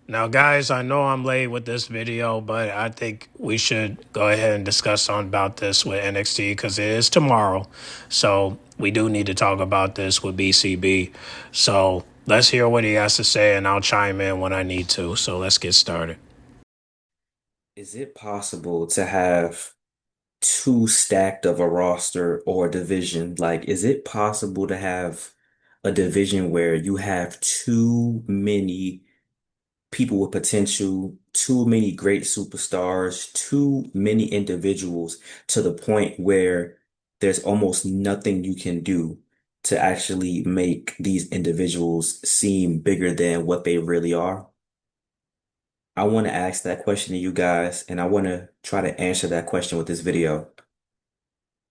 Now, guys, I know I'm late with this video, but I think we should go ahead and discuss on about this with NXT because it is tomorrow. So we do need to talk about this with BCB. So let's hear what he has to say, and I'll chime in when I need to. So let's get started. Is it possible to have two stacked of a roster or a division? Like, is it possible to have a division where you have too many people with potential, too many great superstars, too many individuals to the point where there's almost nothing you can do to actually make these individuals seem bigger than what they really are? I want to ask that question to you guys, and I want to try to answer that question with this video.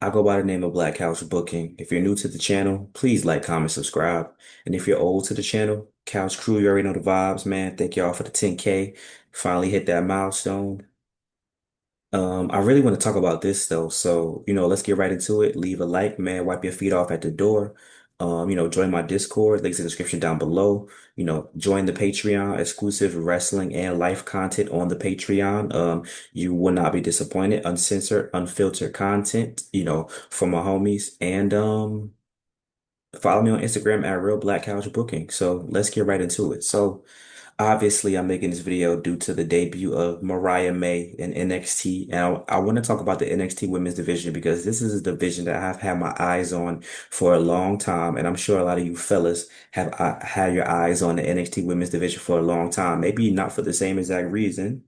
I go by the name of Black Couch Booking. If you're new to the channel, please like, comment, subscribe. And if you're old to the channel, Couch Crew, you already know the vibes, man. Thank y'all for the 10K. Finally hit that milestone. I really want to talk about this though. So, let's get right into it. Leave a like, man. Wipe your feet off at the door. Join my Discord. Links in the description down below. Join the Patreon, exclusive wrestling and life content on the Patreon. You will not be disappointed. Uncensored, unfiltered content, for my homies. And follow me on Instagram at Real Black Couch Booking. So let's get right into it. So obviously, I'm making this video due to the debut of Mariah May in NXT. And I want to talk about the NXT women's division because this is a division that I've had my eyes on for a long time. And I'm sure a lot of you fellas have had your eyes on the NXT women's division for a long time. Maybe not for the same exact reason,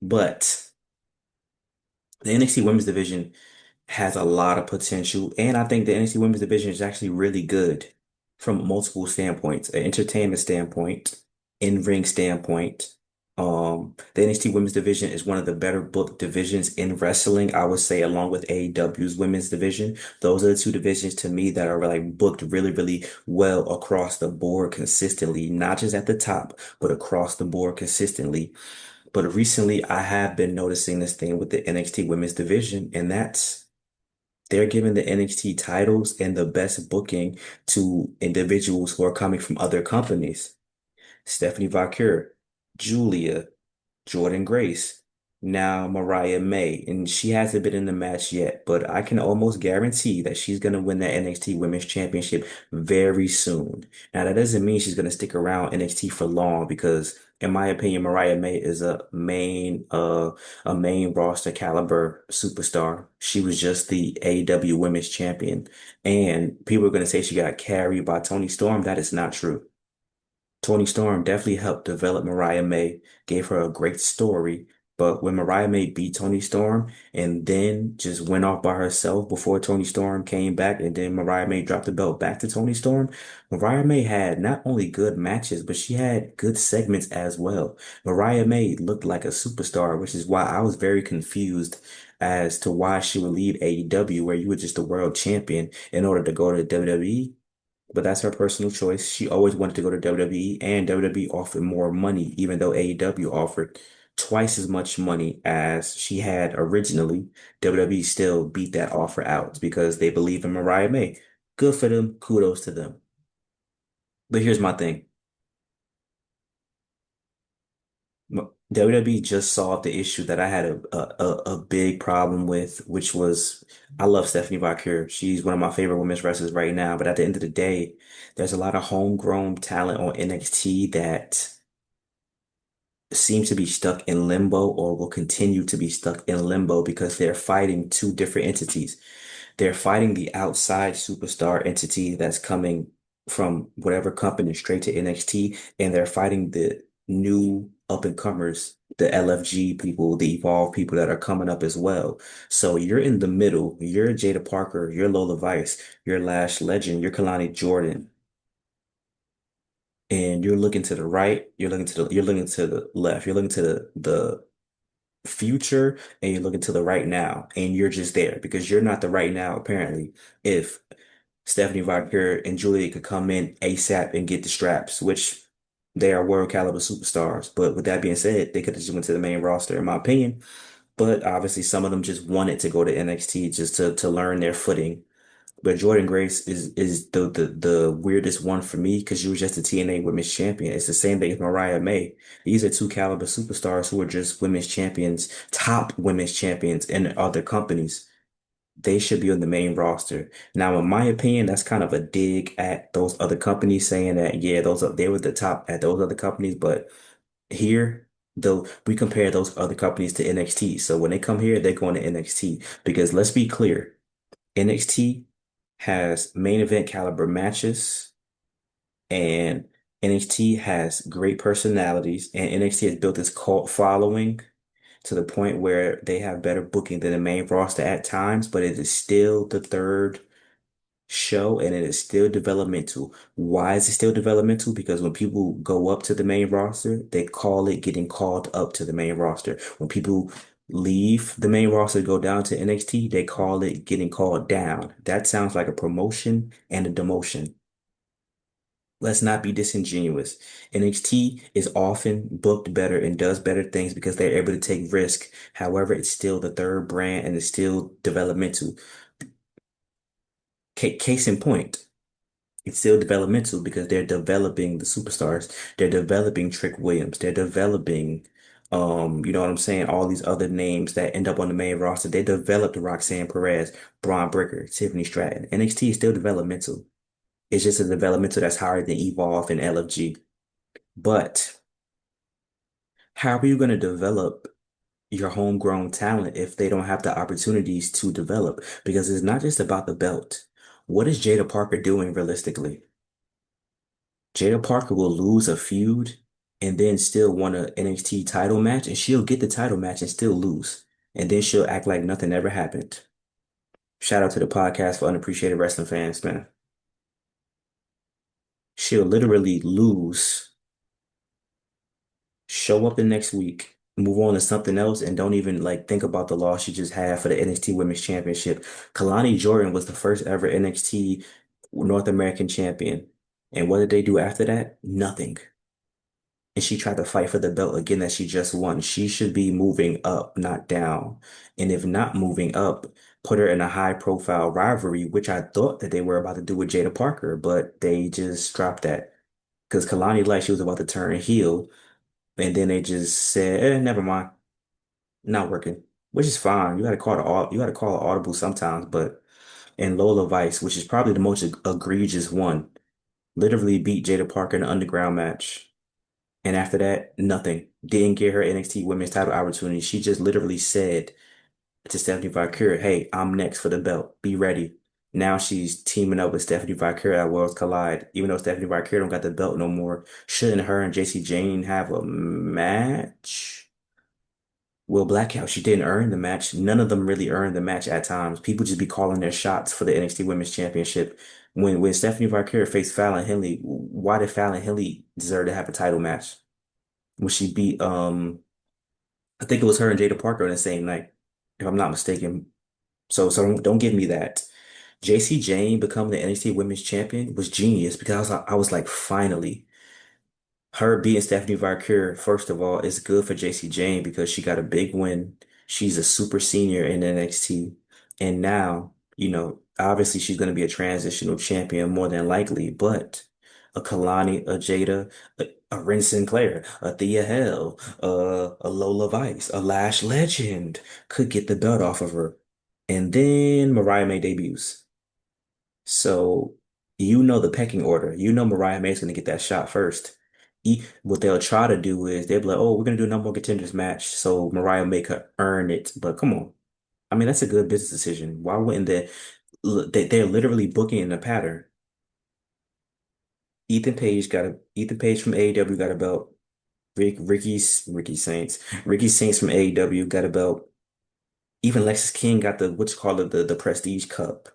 but the NXT women's division has a lot of potential. And I think the NXT women's division is actually really good from multiple standpoints, an entertainment standpoint, in-ring standpoint. The NXT women's division is one of the better booked divisions in wrestling, I would say, along with AEW's women's division. Those are the two divisions to me that are like booked really, really well across the board consistently, not just at the top, but across the board consistently. But recently, I have been noticing this thing with the NXT women's division, and that's they're giving the NXT titles and the best booking to individuals who are coming from other companies. Stephanie Vaquer, Julia, Jordan Grace, now Mariah May, and she hasn't been in the match yet, but I can almost guarantee that she's going to win that NXT Women's Championship very soon. Now, that doesn't mean she's going to stick around NXT for long because, in my opinion, Mariah May is a main roster caliber superstar. She was just the AEW Women's Champion, and people are going to say she got carried by Tony Storm. That is not true. Tony Storm definitely helped develop Mariah May, gave her a great story. But when Mariah May beat Tony Storm and then just went off by herself before Tony Storm came back, and then Mariah May dropped the belt back to Tony Storm, Mariah May had not only good matches, but she had good segments as well. Mariah May looked like a superstar, which is why I was very confused as to why she would leave AEW, where you were just a world champion, in order to go to WWE. But that's her personal choice. She always wanted to go to WWE, and WWE offered more money, even though AEW offered twice as much money as she had originally. WWE still beat that offer out because they believe in Mariah May. Good for them. Kudos to them. But here's my thing. WWE just solved the issue that I had a big problem with, which was I love Stephanie Vaquer. She's one of my favorite women's wrestlers right now. But at the end of the day, there's a lot of homegrown talent on NXT that seems to be stuck in limbo or will continue to be stuck in limbo because they're fighting two different entities. They're fighting the outside superstar entity that's coming from whatever company straight to NXT, and they're fighting the new up and comers, the LFG people, the Evolve people that are coming up as well. So you're in the middle. You're Jada Parker, you're Lola Vice, you're Lash Legend, you're Kalani Jordan, and you're looking to the right, you're looking to the left, you're looking to the future, and you're looking to the right now, and you're just there because you're not the right now, apparently. If Stephanie Vaquer and Julia could come in ASAP and get the straps, which they are world caliber superstars. But with that being said, they could have just went to the main roster, in my opinion. But obviously, some of them just wanted to go to NXT just to learn their footing. But Jordan Grace is the weirdest one for me because she was just a TNA Women's Champion. It's the same thing as Mariah May. These are two caliber superstars who are just women's champions, top women's champions in other companies. They should be on the main roster. Now, in my opinion, that's kind of a dig at those other companies saying that, yeah, they were the top at those other companies, but here, though, we compare those other companies to NXT. So when they come here, they're going to NXT because let's be clear, NXT has main event caliber matches and NXT has great personalities and NXT has built this cult following to the point where they have better booking than the main roster at times, but it is still the third show and it is still developmental. Why is it still developmental? Because when people go up to the main roster, they call it getting called up to the main roster. When people leave the main roster to go down to NXT, they call it getting called down. That sounds like a promotion and a demotion. Let's not be disingenuous. NXT is often booked better and does better things because they're able to take risk. However, it's still the third brand and it's still developmental. Case in point, it's still developmental because they're developing the superstars. They're developing Trick Williams. They're developing, you know what I'm saying? All these other names that end up on the main roster. They developed Roxanne Perez, Braun Breaker, Tiffany Stratton. NXT is still developmental. It's just a developmental that's higher than Evolve and LFG. But how are you going to develop your homegrown talent if they don't have the opportunities to develop? Because it's not just about the belt. What is Jada Parker doing realistically? Jada Parker will lose a feud and then still want an NXT title match, and she'll get the title match and still lose. And then she'll act like nothing ever happened. Shout out to the podcast for unappreciated wrestling fans, man. She'll literally lose, show up the next week, move on to something else, and don't even like think about the loss she just had for the NXT Women's Championship. Kalani Jordan was the first ever NXT North American champion. And what did they do after that? Nothing. And she tried to fight for the belt again that she just won. She should be moving up, not down. And if not moving up, put her in a high profile rivalry, which I thought that they were about to do with Jada Parker, but they just dropped that. Because Kalani like she was about to turn heel, and then they just said, never mind, not working. Which is fine. You gotta call an audible sometimes, but and Lola Vice, which is probably the most egregious one, literally beat Jada Parker in an underground match. And after that, nothing. Didn't get her NXT Women's title opportunity. She just literally said to Stephanie Valkyrie, hey, I'm next for the belt. Be ready. Now she's teaming up with Stephanie Valkyrie at Worlds Collide. Even though Stephanie Valkyrie don't got the belt no more, shouldn't her and JC Jane have a match? Will Blackhouse, she didn't earn the match. None of them really earned the match at times. People just be calling their shots for the NXT Women's Championship. When Stephanie Valkyrie faced Fallon Henley, why did Fallon Henley deserve to have a title match? When she beat I think it was her and Jada Parker on the same night, if I'm not mistaken. So don't give me that. JC Jane becoming the NXT Women's Champion was genius because I was like, finally. Her beating Stephanie Valkyrie, first of all, is good for JC Jane because she got a big win. She's a super senior in NXT. And now, obviously she's going to be a transitional champion more than likely, but a Kalani, a Jada, a Ren Sinclair, a Thea Hell, a Lola Vice, a Lash Legend could get the belt off of her. And then Mariah May debuts. So you know the pecking order. You know Mariah May's gonna get that shot first. What they'll try to do is they'll be like, "Oh, we're gonna do a number one contenders match, so Mariah May could earn it." But come on, I mean that's a good business decision. Why wouldn't they? They're literally booking in a pattern. Ethan Page from AEW got a belt. Ricky Saints from AEW got a belt. Even Lexis King got the what's called the Prestige Cup.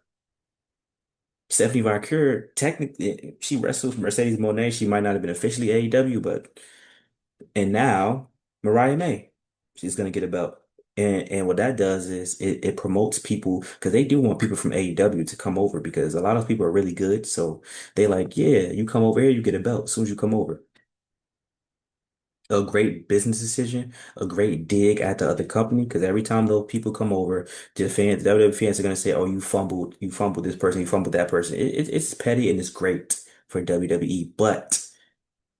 Stephanie Valkyrie, technically, she wrestled for Mercedes Moné. She might not have been officially AEW, but and now Mariah May, she's gonna get a belt. And what that does is it promotes people because they do want people from AEW to come over because a lot of people are really good. So they like, yeah, you come over here, you get a belt as soon as you come over. a great business decision, a great dig at the other company. Because every time those people come over, the fans, the WWE fans are gonna say, "Oh, you fumbled this person, you fumbled that person." It's petty and it's great for WWE, but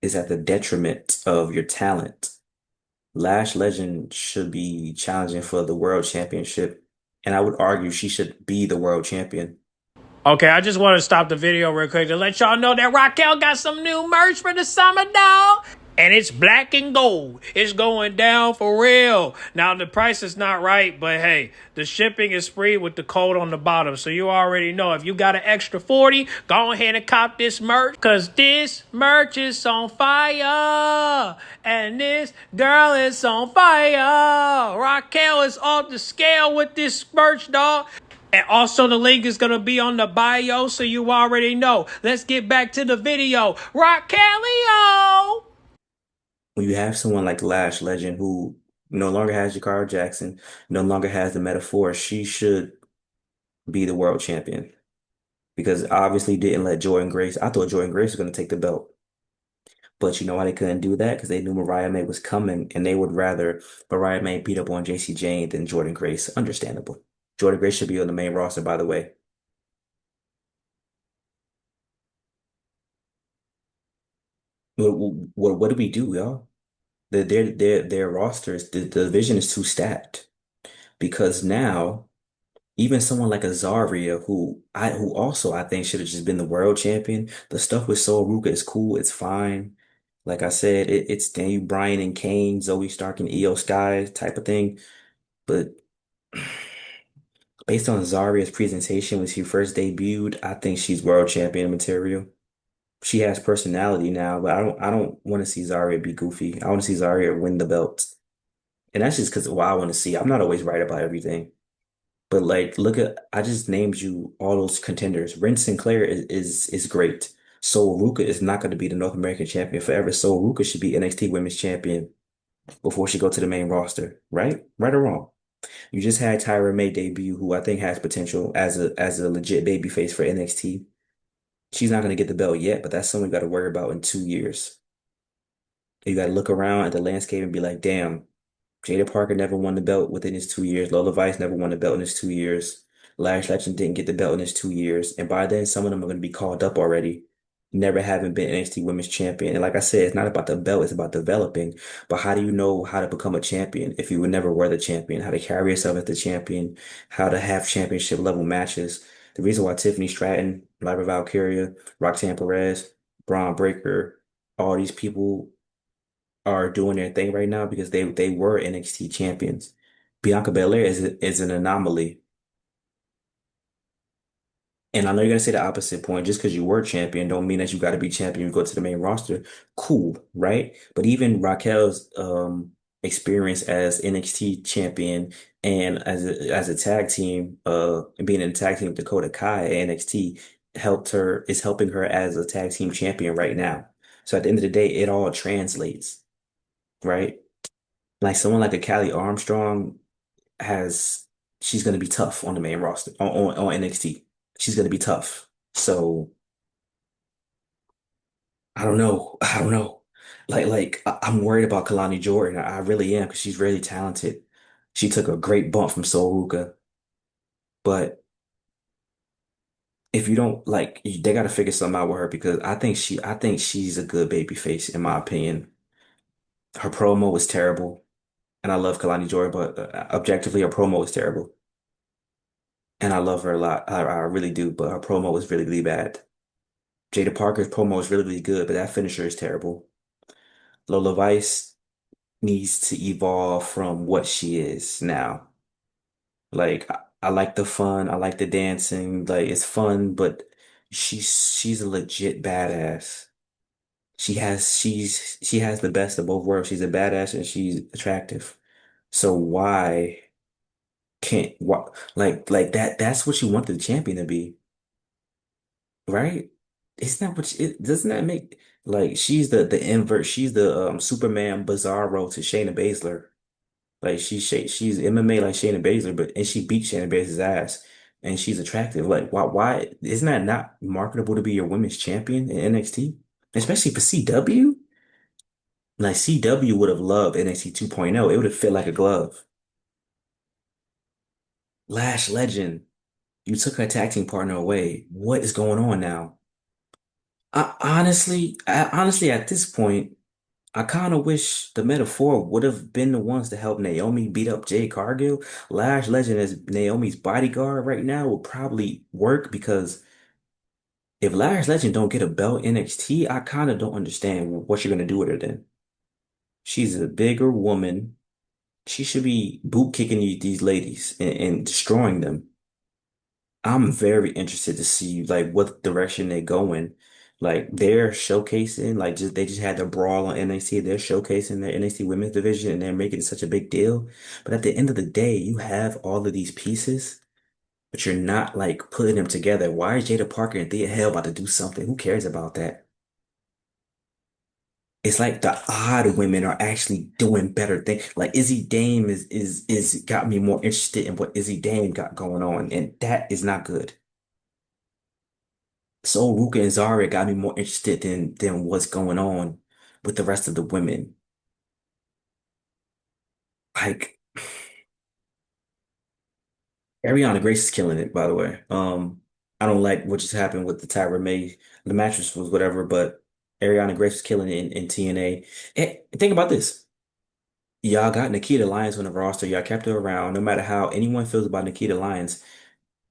it's at the detriment of your talent. Lash Legend should be challenging for the world championship, and I would argue she should be the world champion. Okay, I just want to stop the video real quick to let y'all know that Raquel got some new merch for the summer, dog. And it's black and gold. It's going down for real. Now, the price is not right, but hey, the shipping is free with the code on the bottom. So you already know if you got an extra 40, go ahead and cop this merch. Because this merch is on fire. And this girl is on fire. Raquel is off the scale with this merch, dog. And also the link is going to be on the bio, so you already know. Let's get back to the video. Raquelio! When you have someone like Lash Legend who no longer has Jakara Jackson, no longer has the metaphor, she should be the world champion. Because obviously didn't let Jordan Grace. I thought Jordan Grace was going to take the belt. But you know why they couldn't do that? Because they knew Mariah May was coming and they would rather Mariah May beat up on JC Jane than Jordan Grace. Understandable. Jordan Grace should be on the main roster, by the way. What do we do, y'all? Their rosters, the division is too stacked. Because now even someone like Azaria, who also I think should have just been the world champion. The stuff with Sol Ruka is cool, it's fine. Like I said, it's Daniel Bryan and Kane, Zoe Stark and Io Sky type of thing. But based on Zaria's presentation when she first debuted, I think she's world champion material. She has personality now, but I don't want to see Zaria be goofy. I want to see Zaria win the belt. And that's just because of what I want to see. I'm not always right about everything. But like, look at I just named you all those contenders. Ren Sinclair is great. So Ruka is not going to be the North American champion forever. So Ruka should be NXT Women's Champion before she go to the main roster, right? Right or wrong? You just had Tyra May debut, who I think has potential as a legit babyface for NXT. She's not going to get the belt yet, but that's something you got to worry about in 2 years. You got to look around at the landscape and be like, damn. Jada Parker never won the belt within his 2 years. Lola Vice never won the belt in his 2 years. Lash Legend didn't get the belt in his 2 years. And by then, some of them are going to be called up already, never having been NXT Women's Champion. And like I said, it's not about the belt, it's about developing. But how do you know how to become a champion if you were never were the champion? How to carry yourself as the champion, how to have championship level matches. The reason why Tiffany Stratton, Lyra Valkyria, Roxanne Perez, Braun Breaker, all these people are doing their thing right now because they were NXT champions. Bianca Belair is an anomaly. And I know you're gonna say the opposite point. Just because you were champion don't mean that you got to be champion and go to the main roster. Cool, right? But even Raquel's experience as NXT champion and as a tag team, and being in a tag team with Dakota Kai at NXT is helping her as a tag team champion right now. So at the end of the day, it all translates, right? Like someone like a Callie Armstrong has she's gonna be tough on the main roster on NXT. She's gonna be tough. So I don't know. I don't know. I'm worried about Kalani Jordan. I really am because she's really talented. She took a great bump from Sol Ruka, but if you don't like, they got to figure something out with her because I think she's a good baby face in my opinion. Her promo was terrible, and I love Kalani Jordan, but objectively, her promo was terrible. And I love her a lot. I really do, but her promo was really, really bad. Jada Parker's promo is really, really good, but that finisher is terrible. Lola Vice needs to evolve from what she is now. I like the fun, I like the dancing, like it's fun, but she's a legit badass. She has the best of both worlds. She's a badass and she's attractive. So why can't what like that's what you want the champion to be. Right? Isn't that what doesn't that make like she's the invert, she's the Superman Bizarro to Shayna Baszler. Like she's MMA like Shayna Baszler, but and she beat Shayna Baszler's ass and she's attractive. Like why isn't that not marketable to be your women's champion in NXT? Especially for CW? Like CW would have loved NXT 2.0. It would have fit like a glove. Lash Legend, you took her tag team partner away. What is going on now? Honestly, at this point, I kind of wish the Metaphor would have been the ones to help Naomi beat up Jade Cargill. Lash Legend as Naomi's bodyguard right now will probably work because if Lash Legend don't get a belt in NXT, I kind of don't understand what you're gonna do with her then. She's a bigger woman. She should be boot kicking these ladies and destroying them. I'm very interested to see like what direction they go in. Like they're showcasing, like just they just had the brawl on NXT. They're showcasing their NXT women's division and they're making it such a big deal. But at the end of the day, you have all of these pieces, but you're not like putting them together. Why is Jada Parker and Thea Hale about to do something? Who cares about that? It's like the odd women are actually doing better things. Like Izzy Dame is got me more interested in what Izzy Dame got going on, and that is not good. So Ruka and Zarya got me more interested than what's going on with the rest of the women. Like Ariana Grace is killing it, by the way. I don't like what just happened with the Tyra May, the mattress was whatever, but Ariana Grace is killing it in TNA. And think about this. Y'all got Nikita Lyons on the roster. Y'all kept her around. No matter how anyone feels about Nikita Lyons,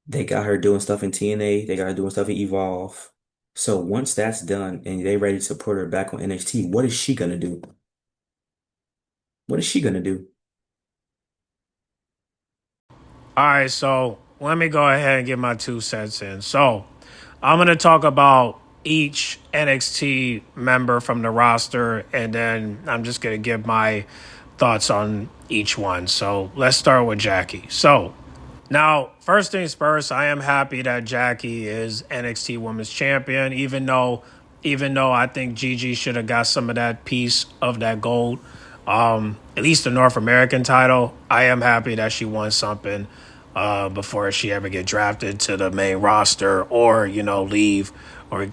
they got her doing stuff in TNA. They got her doing stuff in Evolve. So once that's done and they ready to put her back on NXT, what is she gonna do? What is she gonna do? All right, so let me go ahead and get my 2 cents in. So I'm going to talk about each NXT member from the roster, and then I'm just going to give my thoughts on each one. So let's start with Jackie. So now, first things first, I am happy that Jackie is NXT Women's Champion, even though I think Gigi should have got some of that piece of that gold, at least the North American title. I am happy that she won something before she ever get drafted to the main roster or leave or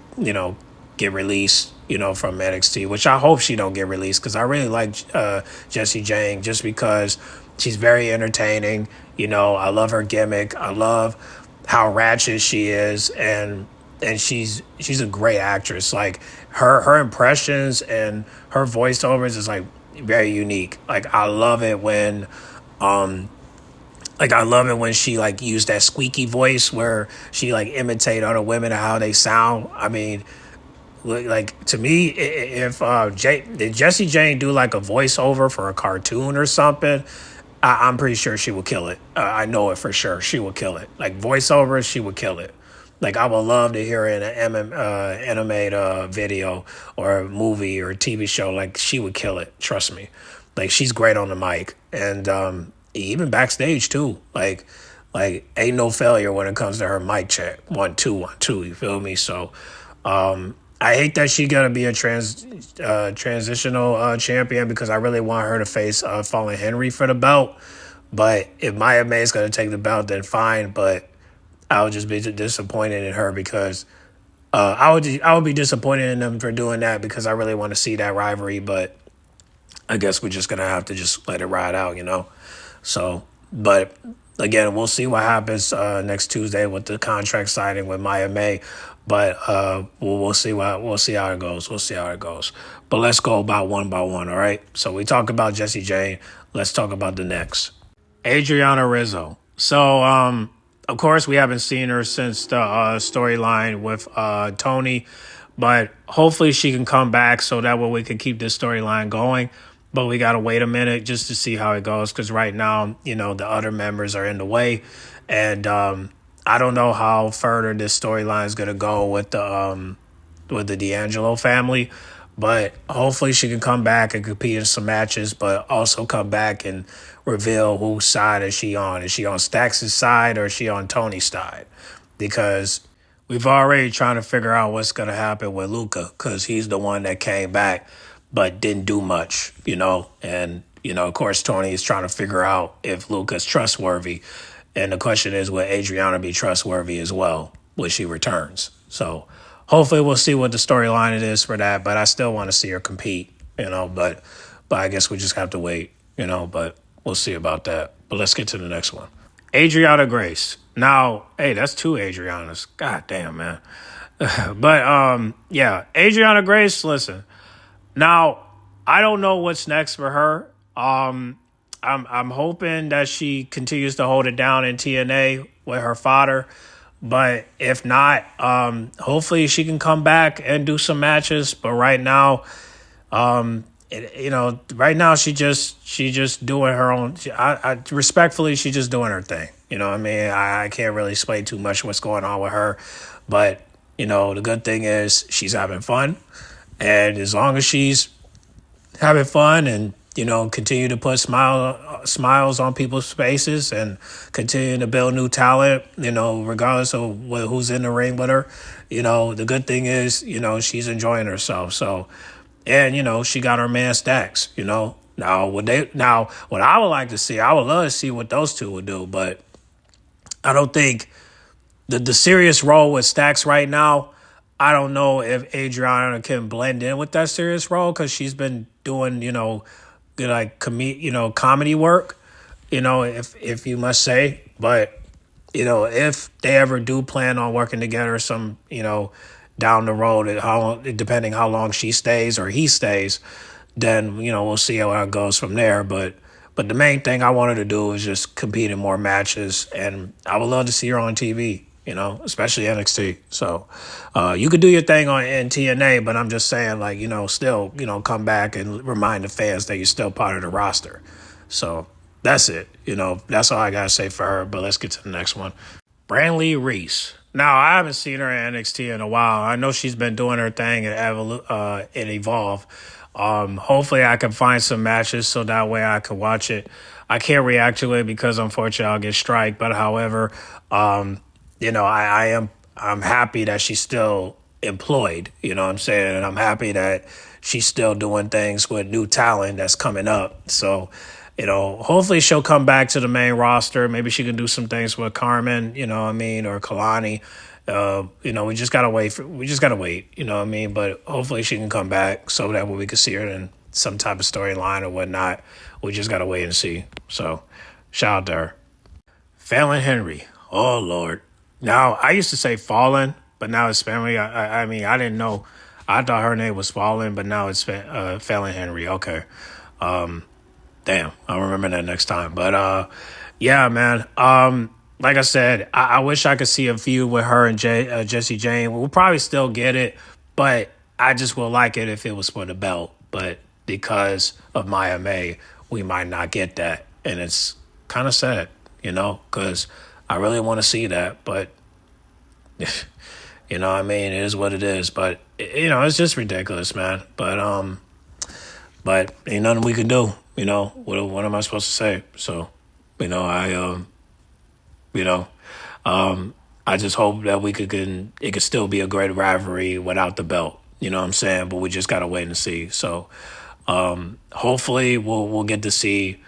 get released from NXT, which I hope she don't get released because I really like Jessie Jane just because she's very entertaining. I love her gimmick. I love how ratchet she is, and she's a great actress. Like her impressions and her voiceovers is like very unique. I love it when she like used that squeaky voice where she like imitate other women and how they sound. I mean, like to me, if did Jessie Jane do like a voiceover for a cartoon or something, I'm pretty sure she would kill it. I know it for sure. She would kill it. Like voiceovers, she would kill it. Like I would love to hear her in an animated video or a movie or a TV show. Like she would kill it. Trust me. Like she's great on the mic and even backstage too. Like ain't no failure when it comes to her mic check. 1 2 1 2. You feel me? So I hate that she gonna be a transitional champion because I really want her to face Fallen Henry for the belt. But if Maya May is gonna take the belt, then fine. But I would just be disappointed in her because I would be disappointed in them for doing that because I really want to see that rivalry. But I guess we're just gonna have to just let it ride out. So, but again, we'll see what happens next Tuesday with the contract signing with Maya May. But we'll see we'll see how it goes. We'll see how it goes. But let's go about one by one. All right. So we talked about Jessie Jane. Let's talk about the next. Adriana Rizzo. So of course we haven't seen her since the storyline with Tony, but hopefully she can come back so that way we can keep this storyline going. But we gotta wait a minute just to see how it goes because right now, the other members are in the way, and I don't know how further this storyline is gonna go with the D'Angelo family. But hopefully she can come back and compete in some matches, but also come back and reveal whose side is she on. Is she on Stax' side or is she on Tony's side? Because we've already trying to figure out what's going to happen with Luca because he's the one that came back but didn't do much. And, of course, Tony is trying to figure out if Luca's trustworthy. And the question is, will Adriana be trustworthy as well when she returns? So hopefully we'll see what the storyline it is for that, but I still want to see her compete. But I guess we just have to wait, but we'll see about that. But let's get to the next one. Adriana Grace. Now, hey, that's two Adrianas. God damn, man. But yeah, Adriana Grace, listen. Now, I don't know what's next for her. I'm hoping that she continues to hold it down in TNA with her father. But if not, hopefully she can come back and do some matches. But right now, right now she just doing her own. I respectfully, she just doing her thing. You know what I mean? I can't really explain too much what's going on with her, but the good thing is she's having fun, and as long as she's having fun and continue to put smiles on people's faces and continue to build new talent, regardless of who's in the ring with her, the good thing is she's enjoying herself. So, and she got her man Stacks. Now what I would like to see, I would love to see what those two would do, but I don't think the serious role with Stacks right now. I don't know if Adriana can blend in with that serious role because she's been doing, like comedy work, if you must say. But if they ever do plan on working together, some down the road, depending how long she stays or he stays, then we'll see how it goes from there. But the main thing I wanted to do is just compete in more matches, and I would love to see her on TV. Especially NXT. So you could do your thing in TNA, but I'm just saying, like, still, come back and remind the fans that you're still part of the roster. So that's it. That's all I got to say for her, but let's get to the next one. Brantley Reese. Now, I haven't seen her in NXT in a while. I know she's been doing her thing in Evolve. Hopefully I can find some matches so that way I can watch it. I can't react to it because unfortunately I'll get striked. But however, I'm happy that she's still employed, what I'm saying? And I'm happy that she's still doing things with new talent that's coming up. So, hopefully she'll come back to the main roster. Maybe she can do some things with Carmen, or Kalani. We just gotta wait, but hopefully she can come back so that we can see her in some type of storyline or whatnot. We just gotta wait and see. So, shout out to her. Fallon Henry. Oh, Lord. Now, I used to say Fallen, but now it's Family. I mean, I didn't know. I thought her name was Fallen, but now it's Fallon Henry. Okay. Damn. I'll remember that next time. But, yeah, man. Like I said, I wish I could see a feud with her and Jessie Jane. We'll probably still get it, but I just would like it if it was for the belt. But because of Maya May, we might not get that. And it's kind of sad, because I really want to see that, but what I mean? It is what it is. But it's just ridiculous, man. But ain't nothing we can do. What am I supposed to say? So, I just hope that it could still be a great rivalry without the belt. You know what I'm saying? But we just gotta wait and see. So, hopefully we'll get to see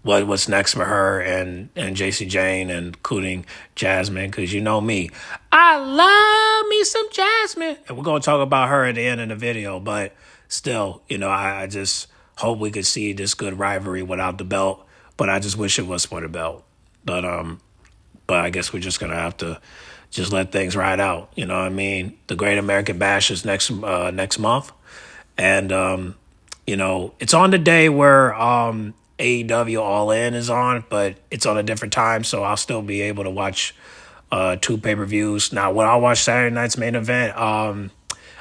what's next for her and JC Jane, and including Jasmine, because me, I love me some Jasmine, and we're gonna talk about her at the end of the video. But still, I just hope we could see this good rivalry without the belt. But I just wish it was for the belt. But I guess we're just gonna have to just let things ride out. You know what I mean? The Great American Bash is next month, and it's on the day where AEW All In is on, but it's on a different time, so I'll still be able to watch 2 pay-per-views. Now, when I watch Saturday night's main event, I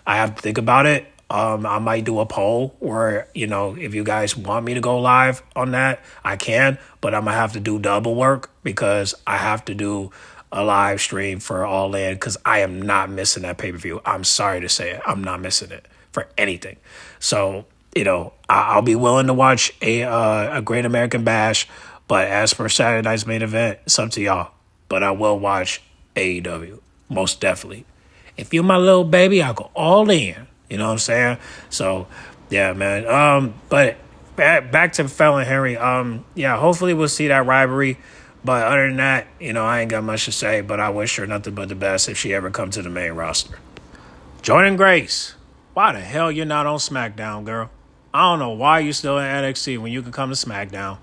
have to think about it. I might do a poll where, if you guys want me to go live on that, I can, but I'm going to have to do double work because I have to do a live stream for All In because I am not missing that pay-per-view. I'm sorry to say it. I'm not missing it for anything. So, I'll be willing to watch a Great American Bash, but as for Saturday night's main event, it's up to y'all. But I will watch AEW, most definitely. If you're my little baby, I'll go all in. You know what I'm saying? So, yeah, man. But back to Fallon Henry. Yeah, hopefully we'll see that rivalry. But other than that, I ain't got much to say. But I wish her nothing but the best if she ever comes to the main roster. Jordan Grace. Why the hell you're not on SmackDown, girl? I don't know why you're still in NXT when you can come to SmackDown.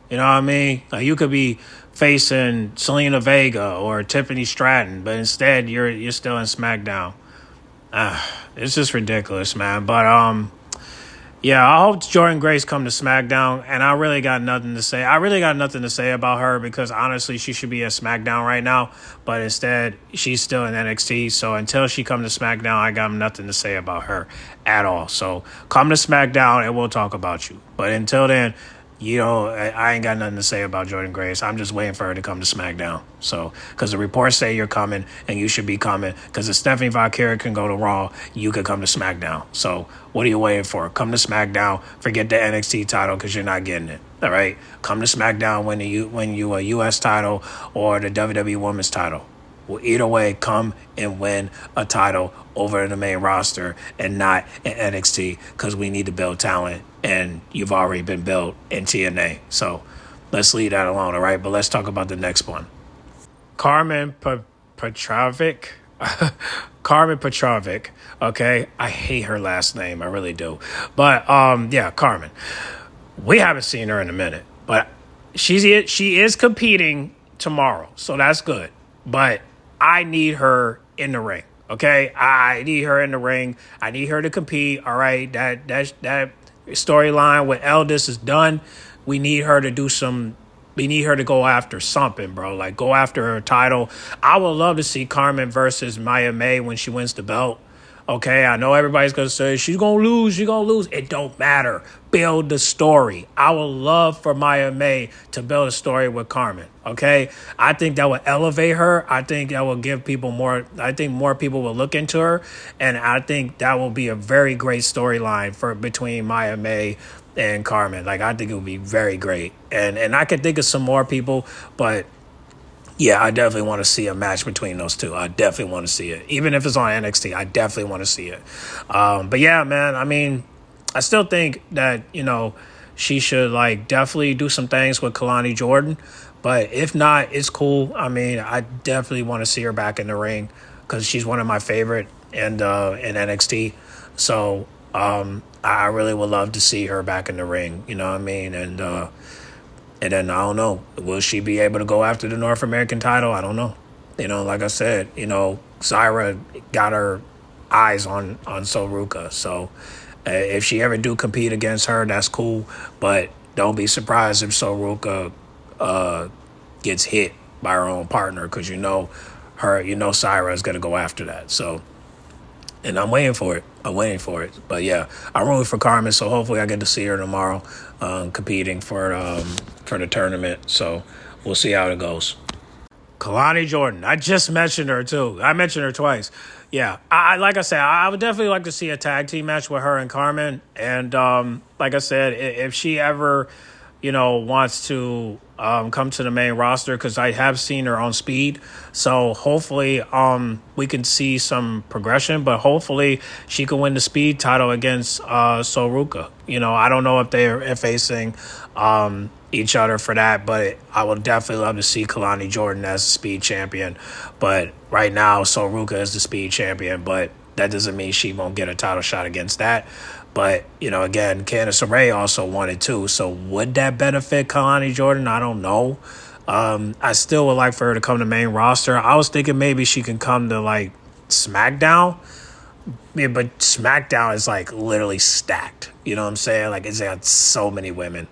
You know what I mean? Like you could be facing Selena Vega or Tiffany Stratton, but instead you're still in SmackDown. It's just ridiculous, man. But yeah, I hope Jordan Grace come to SmackDown, and I really got nothing to say. I really got nothing to say about her because honestly, she should be at SmackDown right now, but instead she's still in NXT. So until she comes to SmackDown, I got nothing to say about her at all. So come to SmackDown and we'll talk about you. But until then, I ain't got nothing to say about Jordan Grace. I'm just waiting for her to come to SmackDown. So, because the reports say you're coming and you should be coming. Because if Stephanie Valkyrie can go to Raw, you could come to SmackDown. So, what are you waiting for? Come to SmackDown. Forget the NXT title because you're not getting it. All right? Come to SmackDown when you a U.S. title or the WWE Women's title. Well, either way, come and win a title over the main roster and not in NXT because we need to build talent and you've already been built in TNA. So let's leave that alone, all right? But let's talk about the next one. Carmen Petrovic. Carmen Petrovic, okay? I hate her last name. I really do. But, yeah, Carmen. We haven't seen her in a minute. But she is competing tomorrow, so that's good. But I need her in the ring. Okay, I need her in the ring. I need her to compete. All right, that storyline with Eldest is done. We need her to do some. We need her to go after something, bro. Like go after her title. I would love to see Carmen versus Maya May when she wins the belt. Okay, I know everybody's going to say, she's going to lose, she's going to lose. It don't matter. Build the story. I would love for Maya May to build a story with Carmen, okay? I think that would elevate her. I think that will give people more, I think more people will look into her. And I think that will be a very great storyline for between Maya May and Carmen. Like, I think it would be very great. And I could think of some more people, but yeah, I definitely want to see a match between those two. I definitely want to see it. Even if it's on NXT, I definitely want to see it. But yeah, man, I mean, I still think that, she should, like, definitely do some things with Kalani Jordan. But if not, it's cool. I mean, I definitely want to see her back in the ring because she's one of my favorite in NXT. So I really would love to see her back in the ring. You know what I mean? And then I don't know, will she be able to go after the North American title? I don't know. Like I said, Zaira got her eyes on Soruka. So if she ever do compete against her, that's cool. But don't be surprised if Soruka gets hit by her own partner because Zaira is going to go after that. So, and I'm waiting for it. But yeah, I'm rooting for Carmen, so hopefully I get to see her tomorrow competing for the tournament. So we'll see how it goes. Kalani Jordan. I just mentioned her too. I mentioned her twice. Yeah, I like I said, I would definitely like to see a tag team match with her and Carmen. And like I said, if she ever, wants to come to the main roster, because I have seen her on Speed. So hopefully we can see some progression, but hopefully she can win the Speed title against Soruka. I don't know if they're facing each other for that, but I would definitely love to see Kalani Jordan as the Speed champion. But right now, Soruka is the Speed champion, but that doesn't mean she won't get a title shot against that. But, again, Candice LeRae also won it too. So would that benefit Kalani Jordan? I don't know. I still would like for her to come to main roster. I was thinking maybe she can come to, like, SmackDown. Yeah, but SmackDown is, like, literally stacked. You know what I'm saying? Like, it's got so many women.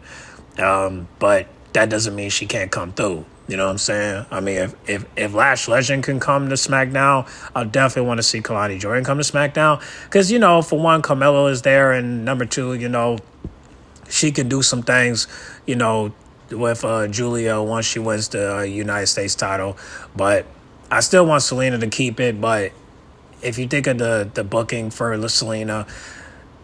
But that doesn't mean she can't come through. You know what I'm saying? I mean, if Lash Legend can come to SmackDown, I'll definitely want to see Kalani Jordan come to SmackDown. Because, for one, Carmelo is there. And number two, she can do some things, with Julia once she wins the United States title. But I still want Selena to keep it. But if you think of the booking for Selena,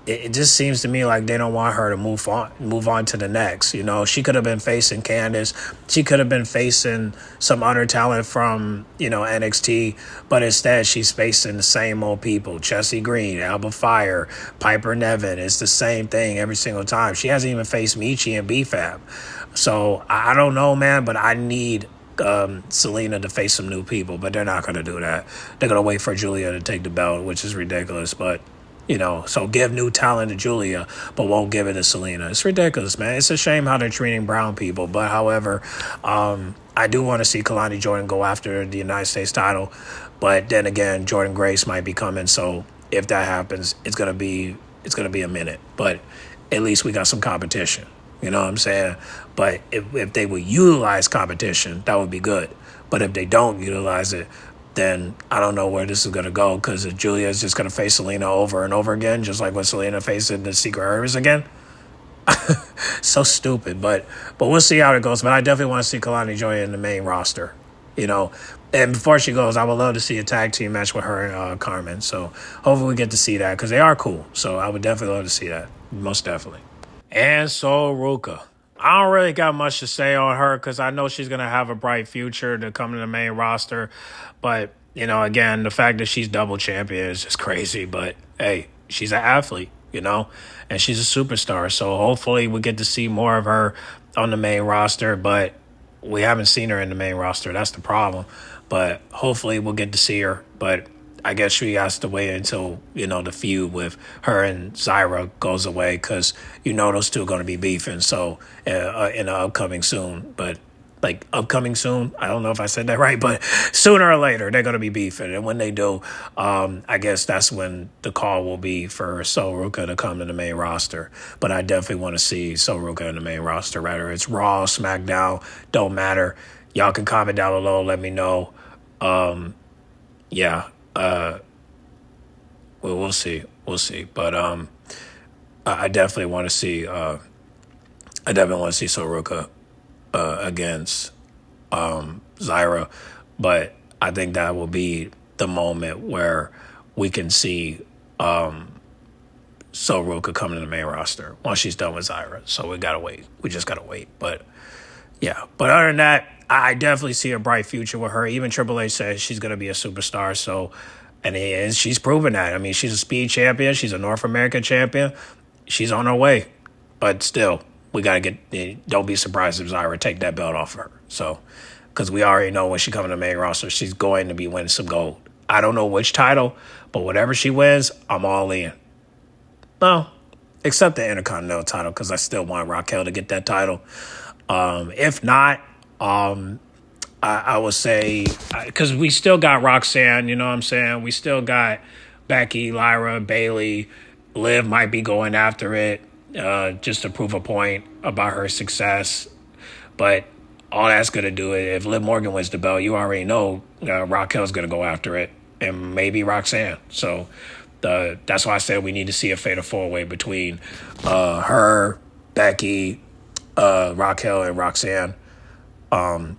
it just seems to me like they don't want her to move on to the next. She could have been facing Candice. She could have been facing some other talent from, NXT. But instead, she's facing the same old people. Chelsea Green, Alba Fire, Piper Niven. It's the same thing every single time. She hasn't even faced Michi and B-Fab. So, I don't know, man, but I need Selena to face some new people. But they're not going to do that. They're going to wait for Julia to take the belt, which is ridiculous. But So give new talent to Julia, but won't give it to Selena. It's ridiculous, man. It's a shame how they're treating brown people. But however, I do want to see Kalani Jordan go after the United States title. But then again, Jordan Grace might be coming. So if that happens, it's gonna be a minute. But at least we got some competition. You know what I'm saying? But if they would utilize competition, that would be good. But if they don't utilize it, then I don't know where this is going to go, because if Julia is just going to face Selena over and over again, just like when Selena faced the Secret Service again. So stupid, but we'll see how it goes. But I definitely want to see Kalani Joy in the main roster, you know. And before she goes, I would love to see a tag team match with her and Carmen. So hopefully we get to see that, because they are cool. So I would definitely love to see that, most definitely. And so Ruka. I don't really got much to say on her, because I know she's going to have a bright future to come to the main roster. But, again, the fact that she's double champion is just crazy. But, hey, she's an athlete, and she's a superstar. So hopefully we get to see more of her on the main roster. But we haven't seen her in the main roster. That's the problem. But hopefully we'll get to see her. But I guess she has to wait until, the feud with her and Zyra goes away, because, those two are going to be beefing. So, in the upcoming soon. But, like, upcoming soon, I don't know if I said that right, but sooner or later, they're going to be beefing. And when they do, I guess that's when the call will be for Sol Ruka to come to the main roster. But I definitely want to see Sol Ruka in the main roster, whether it's Raw, SmackDown, don't matter. Y'all can comment down below, let me know. Yeah. Well, we'll see. But I definitely want to see. I definitely want to see Soroka against Zyra, but I think that will be the moment where we can see Soroka come to the main roster once she's done with Zyra. So we gotta wait. We just gotta wait. But yeah. But other than that, I definitely see a bright future with her. Even Triple H says she's going to be a superstar. So, and she's proven that. I mean, she's a speed champion. She's a North American champion. She's on her way. But still, we got to don't be surprised if Zyra take that belt off her. So, because we already know when she comes to the main roster, she's going to be winning some gold. I don't know which title, but whatever she wins, I'm all in. Well, except the Intercontinental title, because I still want Raquel to get that title. If not, I would say, because we still got Roxanne, you know what I'm saying? We still got Becky, Lyra, Bailey. Liv might be going after it just to prove a point about her success. But all that's going to do it, if Liv Morgan wins the belt, you already know Raquel's going to go after it, and maybe Roxanne. So that's why I said we need to see a fatal four-way between her, Becky, Raquel, and Roxanne. And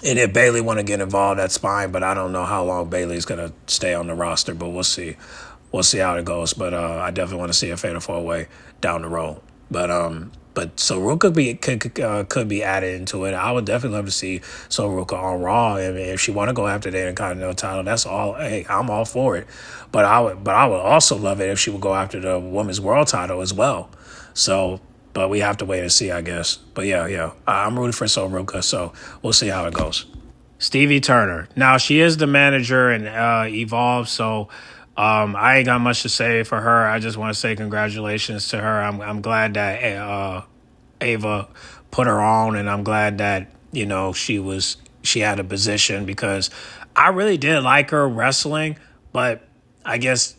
if Bailey want to get involved, that's fine. But I don't know how long Bailey's going to stay on the roster. But we'll see. We'll see how it goes. But I definitely want to see a fatal four-way down the road. But Soruka could be added into it. I would definitely love to see Soruka on Raw. And if she want to go after the Intercontinental title, that's all. Hey, I'm all for it. But I would also love it if she would go after the Women's World title as well. So. But we have to wait and see, I guess. But yeah. I'm rooting for Sol Ruka, so we'll see how it goes. Stevie Turner. Now, she is the manager in Evolve, so I ain't got much to say for her. I just want to say congratulations to her. I'm glad that Ava put her on, and I'm glad that, she had a position, because I really did like her wrestling, but I guess,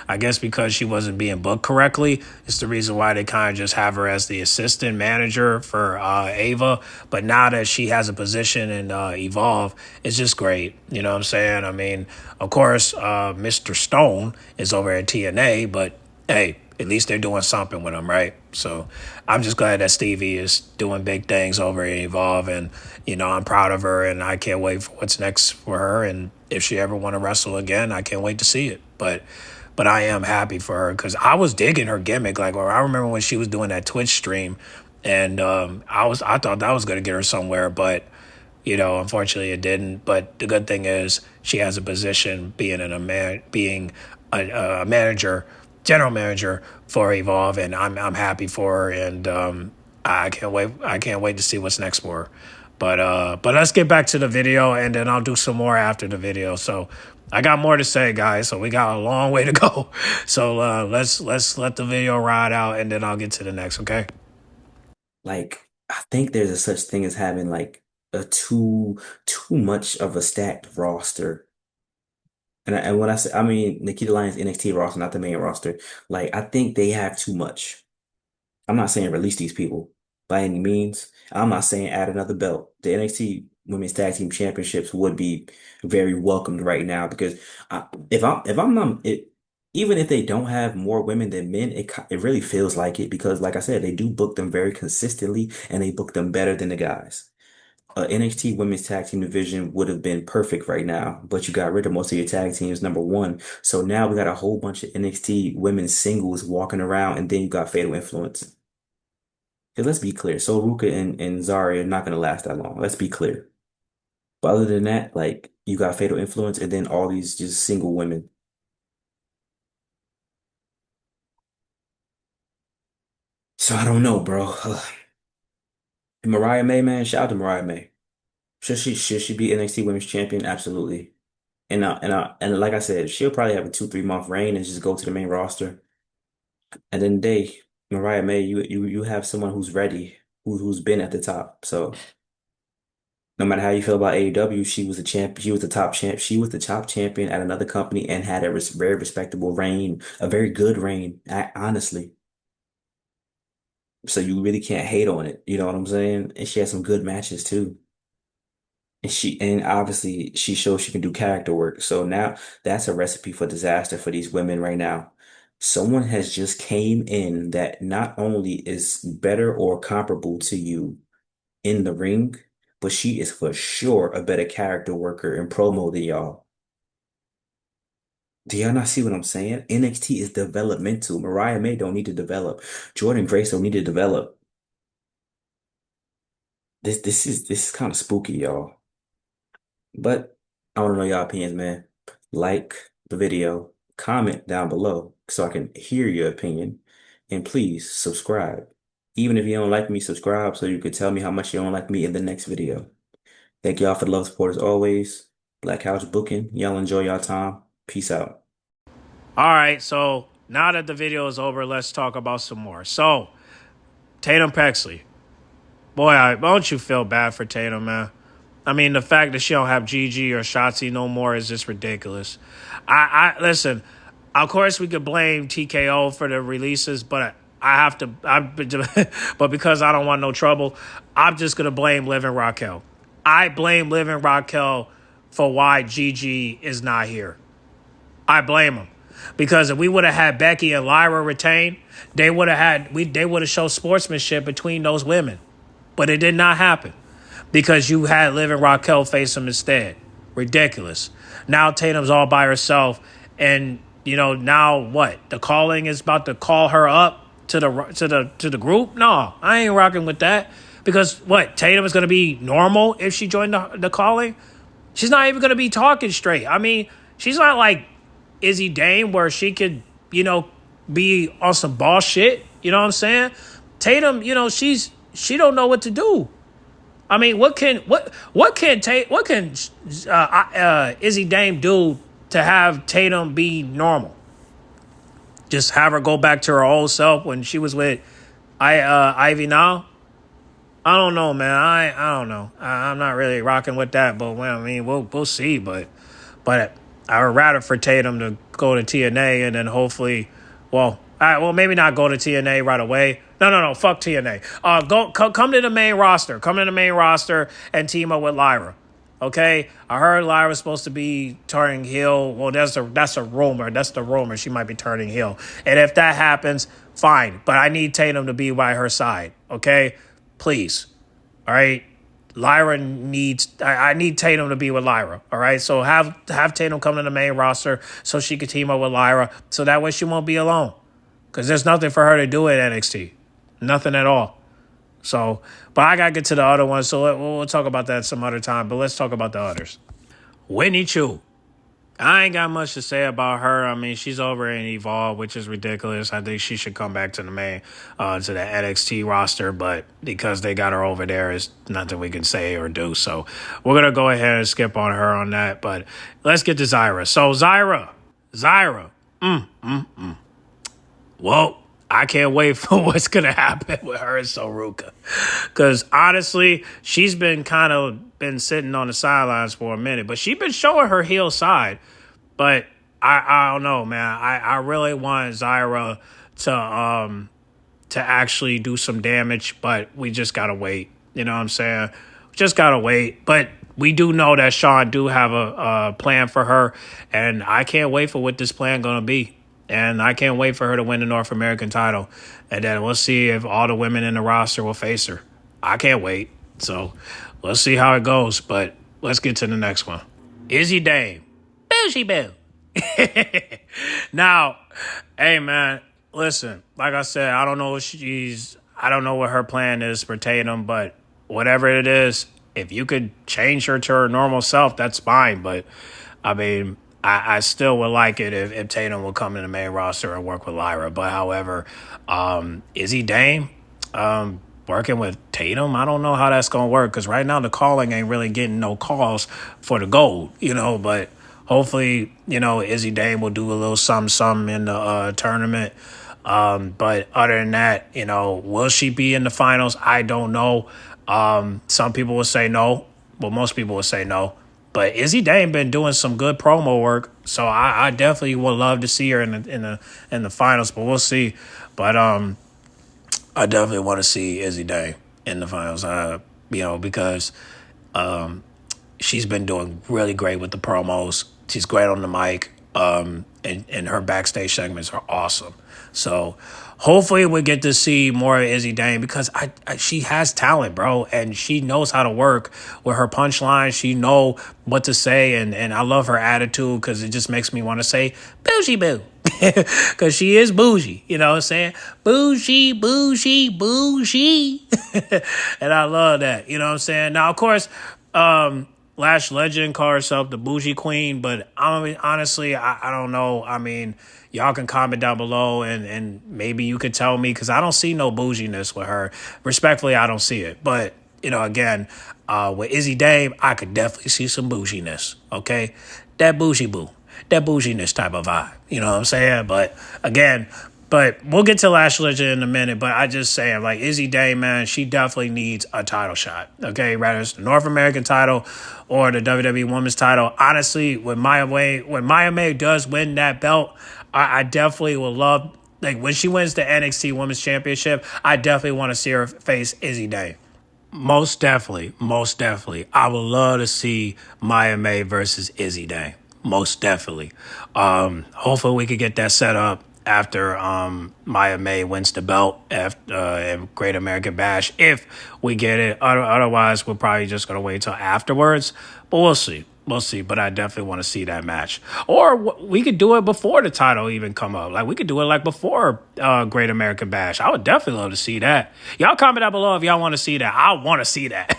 I guess because she wasn't being booked correctly, it's the reason why they kind of just have her as the assistant manager for Ava. But now that she has a position in Evolve, it's just great. You know what I'm saying? I mean, of course, Mr. Stone is over at TNA, but hey, at least they're doing something with him, right? So I'm just glad that Stevie is doing big things over at Evolve, and I'm proud of her, and I can't wait for what's next for her. And if she ever want to wrestle again, I can't wait to see it. But I am happy for her, because I was digging her gimmick. Like, I remember when she was doing that Twitch stream, and I thought that was going to get her somewhere, but unfortunately it didn't. But the good thing is she has a position being a manager, general manager for Evolve, and I'm happy for her, and I can't wait to see what's next for her. But let's get back to the video, and then I'll do some more after the video. So I got more to say, guys. So we got a long way to go. So let's let the video ride out, and then I'll get to the next. Okay. Like, I think there's a such thing as having like a too much of a stacked roster. And when I say, I mean Nikita Lyons NXT roster, not the main roster. Like, I think they have too much. I'm not saying release these people by any means. I'm not saying add another belt. The NXT Women's Tag Team Championships would be very welcomed right now because if I'm not it, even if they don't have more women than men, it really feels like it because like I said, they do book them very consistently and they book them better than the guys. NXT Women's Tag Team division would have been perfect right now, but you got rid of most of your tag teams, number one. So now we got a whole bunch of NXT women's singles walking around, and then you got Fatal Influence. Because let's be clear, so Ruka and Zarya are not going to last that long. Let's be clear. But other than that, like you got Fatal Influence and then all these just single women. So I don't know, bro. Mariah May, man, shout out to Mariah May. Should she be NXT Women's Champion? Absolutely. And like I said, she'll probably have a 2, 3 month reign and just go to the main roster. And then they, Mariah May, you have someone who's ready, who's been at the top. So no matter how you feel about AEW, she was the champ. She was the top champ. She was the top champion at another company and had a very respectable reign, a very good reign, honestly. So you really can't hate on it. You know what I'm saying? And she had some good matches too. And obviously she shows she can do character work. So now that's a recipe for disaster for these women right now. Someone has just came in that not only is better or comparable to you in the ring, but she is for sure a better character worker in promo than y'all. Do y'all not see what I'm saying? NXT is developmental. Mariah May don't need to develop. Jordan Grace don't need to develop. This is kind of spooky, y'all. But I want to know y'all opinions, man. Like the video, comment down below so I can hear your opinion, and please subscribe. Even if you don't like me, subscribe so you can tell me how much you don't like me in the next video. Thank y'all for the love support as always. Black House Booking. Y'all enjoy y'all time. Peace out. All right. So now that the video is over, let's talk about some more. So Tatum Pexley, boy, don't you feel bad for Tatum, man? I mean, the fact that she don't have Gigi or Shotzi no more is just ridiculous. I listen. Of course, we could blame TKO for the releases, but I have to. But because I don't want no trouble, I'm just gonna blame Liv and Raquel. I blame Liv and Raquel for why Gigi is not here. I blame them because if we would have had Becky and Lyra retain, they would have they would have showed sportsmanship between those women, but it did not happen because you had Liv and Raquel face them instead. Ridiculous. Now Tatum's all by herself, and now what? The calling is about to call her up to the group. No, I ain't rocking with that because what? Tatum is going to be normal if she joined the calling. She's not even going to be talking straight. I mean, she's not like Izzy Dame where she could be on some boss shit. You know what I'm saying? Tatum, she don't know what to do. I mean, what can Izzy Dame do to have Tatum be normal? Just have her go back to her old self when she was with Ivy now. I don't know, man. I don't know. I'm not really rocking with that, but well, I mean, we'll see. But I would rather for Tatum to go to TNA and then hopefully, maybe not go to TNA right away. No, fuck TNA. Come to the main roster. Come to the main roster and team up with Lyra. Okay, I heard Lyra's supposed to be turning heel. Well, that's a rumor. That's the rumor. She might be turning heel, and if that happens, fine. But I need Tatum to be by her side. Okay, please. All right. Lyra needs. I need Tatum to be with Lyra. All right. So have Tatum come to the main roster so she can team up with Lyra. So that way she won't be alone. Because there's nothing for her to do at NXT. Nothing at all. So, but I gotta get to the other ones. So we'll talk about that some other time. But let's talk about the others. Winnie Chu. I ain't got much to say about her. I mean, she's over in Evolve, which is ridiculous. I think she should come back to the main, to the NXT roster. But because they got her over there, is nothing we can say or do. So we're gonna go ahead and skip on her on that. But let's get to Zyra. So Zyra. Well, I can't wait for what's going to happen with her and Soruka. Because honestly, she's been sitting on the sidelines for a minute, but she's been showing her heel side. But I don't know, man. I really want Zyra to actually do some damage, but we just got to wait. You know what I'm saying? Just got to wait. But we do know that Sean do have a plan for her, and I can't wait for what this plan going to be. And I can't wait for her to win the North American title. And then we'll see if all the women in the roster will face her. I can't wait. So let's see how it goes. But let's get to the next one. Izzy Dame. Bougie boo. Now, hey, man, listen. Like I said, I don't know what her plan is for Tatum. But whatever it is, if you could change her to her normal self, that's fine. But, I mean, I still would like it if Tatum would come in the main roster and work with Lyra. But however, Izzy Dame working with Tatum, I don't know how that's going to work because right now the calling ain't really getting no calls for the gold, but hopefully, Izzy Dame will do a little something in the tournament. But other than that, will she be in the finals? I don't know. Some people will say no. Well, most people will say no. But Izzy Dame been doing some good promo work, so I definitely would love to see her in the finals. But we'll see. But I definitely want to see Izzy Dame in the finals. Because she's been doing really great with the promos. She's great on the mic. And her backstage segments are awesome. So hopefully we get to see more of Izzy Dame because she has talent, bro, and she knows how to work with her punchlines. She know what to say, and I love her attitude because it just makes me want to say bougie boo because she is bougie. You know what I'm saying? Bougie, bougie, bougie. And I love that. You know what I'm saying? Now, of course, Lash Legend called herself the bougie queen, but honestly, I don't know. I mean, y'all can comment down below and maybe you could tell me because I don't see no bouginess with her. Respectfully, I don't see it. But, again, with Izzy Dame, I could definitely see some bouginess, okay? That bougie boo. That bouginess type of vibe. You know what I'm saying? But, again... But we'll get to Lash Legend in a minute. But I just saying, like, Izzy Dame, man, she definitely needs a title shot. Okay, rather it's the North American title or the WWE Women's title. Honestly, when Maya May does win that belt, I definitely will love, like, when she wins the NXT Women's Championship, I definitely want to see her face Izzy Dame. Most definitely. I would love to see Maya May versus Izzy Dame. Most definitely. Hopefully we could get that set up after Maya May wins the belt at Great American Bash, if we get it. Otherwise, we're probably just going to wait till afterwards. But we'll see. But I definitely want to see that match. Or we could do it before the title even come up. Like, we could do it like before Great American Bash. I would definitely love to see that. Y'all comment down below if y'all want to see that. I want to see that.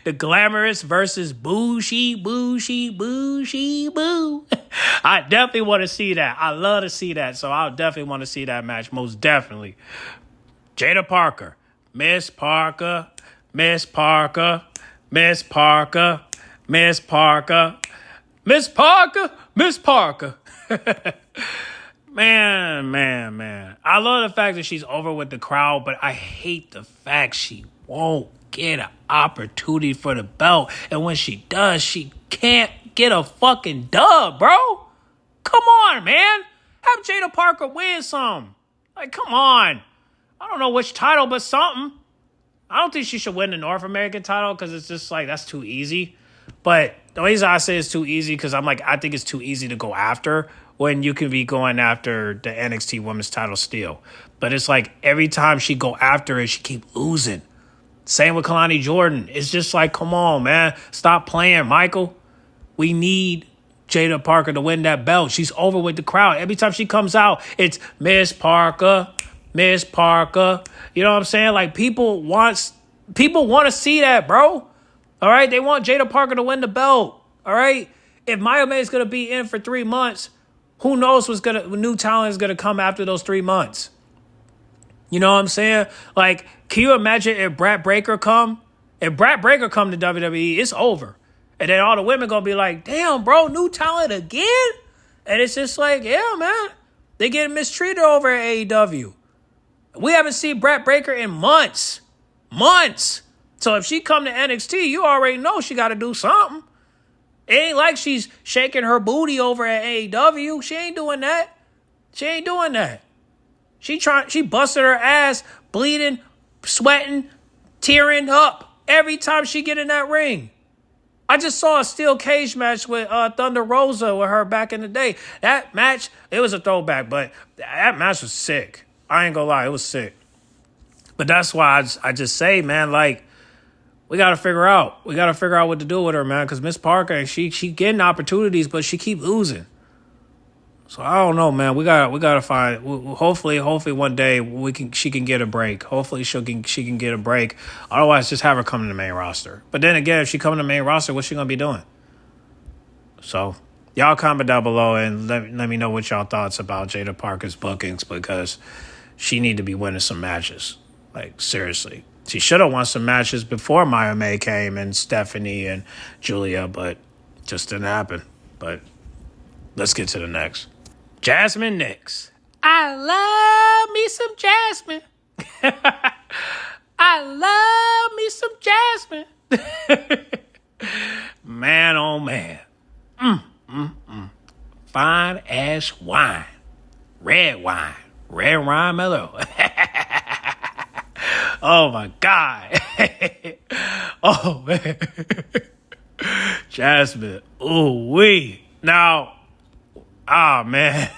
The glamorous versus bougie, bougie, bougie, boo. I definitely want to see that. I love to see that. So I'll definitely want to see that match. Most definitely. Jada Parker. Miss Parker. Miss Parker. Miss Parker. Miss Parker. Miss Parker. Miss Parker. Man. I love the fact that she's over with the crowd, but I hate the fact she won't get an opportunity for the belt. And when she does, she can't get a fucking dub, bro. Come on, man. Have Jada Parker win some. Like, come on. I don't know which title, but something. I don't think she should win the North American title because it's just like, that's too easy. But the reason I say it's too easy because I'm like, I think it's too easy to go after when you can be going after the NXT Women's title still. But it's like every time she go after it, she keep losing. Same with Kalani Jordan. It's just like, come on, man. Stop playing, Michael. We need Jada Parker to win that belt. She's over with the crowd. Every time she comes out, it's Miss Parker, Miss Parker. You know what I'm saying? Like, people want to see that, bro. All right? They want Jada Parker to win the belt. All right? if Maya May is gonna be in for 3 months, who knows what's gonna new talent is gonna come after those 3 months? You know what I'm saying? Like, can you imagine if Brad Breaker come? If Brad Breaker come to WWE, it's over. And then all the women gonna be like, damn, bro, new talent again? And it's just like, yeah, man. They getting mistreated over at AEW. We haven't seen Brad Breaker in months. Months. So if she come to NXT, you already know she got to do something. It ain't like she's shaking her booty over at AEW. She ain't doing that. She ain't doing that. She busted her ass, bleeding, sweating, tearing up every time she get in that ring. I just saw a steel cage match with Thunder Rosa with her back in the day. That match, it was a throwback, but that match was sick. I ain't gonna lie, it was sick. But that's why I just say, man, like, we gotta figure out. We gotta figure out what to do with her, man, because Miss Parker, she getting opportunities, but she keep losing. So I don't know, man. We gotta find. Hopefully one day she can get a break. Hopefully she can get a break. Otherwise, just have her come to the main roster. But then again, if she come to the main roster, what's she gonna be doing? So y'all comment down below and let me know what y'all thoughts about Jada Parker's bookings, because she need to be winning some matches. Like, seriously, she should have won some matches before Maya May came and Stephanie and Julia, but just didn't happen. But let's get to the next. Jasmine next. I love me some Jasmine. I love me some Jasmine. Man, oh man. Fine ass wine. Red wine. Red wine mellow. Oh my God. Oh man. Jasmine. Ooh wee. Now, man.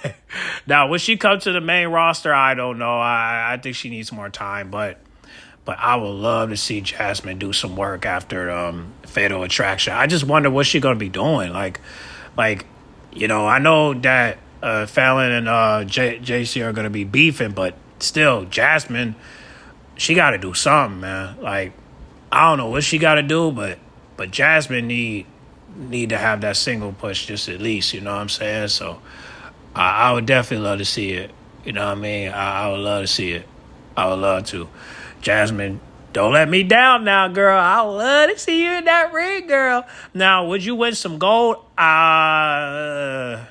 Now, when she comes to the main roster, I don't know. I think she needs more time, but I would love to see Jasmine do some work after Fatal Attraction. I just wonder what she's gonna be doing. Like, you know, I know that Fallon and JC are gonna be beefing, but still, Jasmine, she got to do something, man. Like, I don't know what she got to do, but Jasmine need to have that single push just at least, you know what I'm saying? So I would definitely love to see it. You know what I mean? I would love to see it. I would love to. Jasmine, don't let me down now, girl. I would love to see you in that ring, girl. Now, would you win some gold? Well,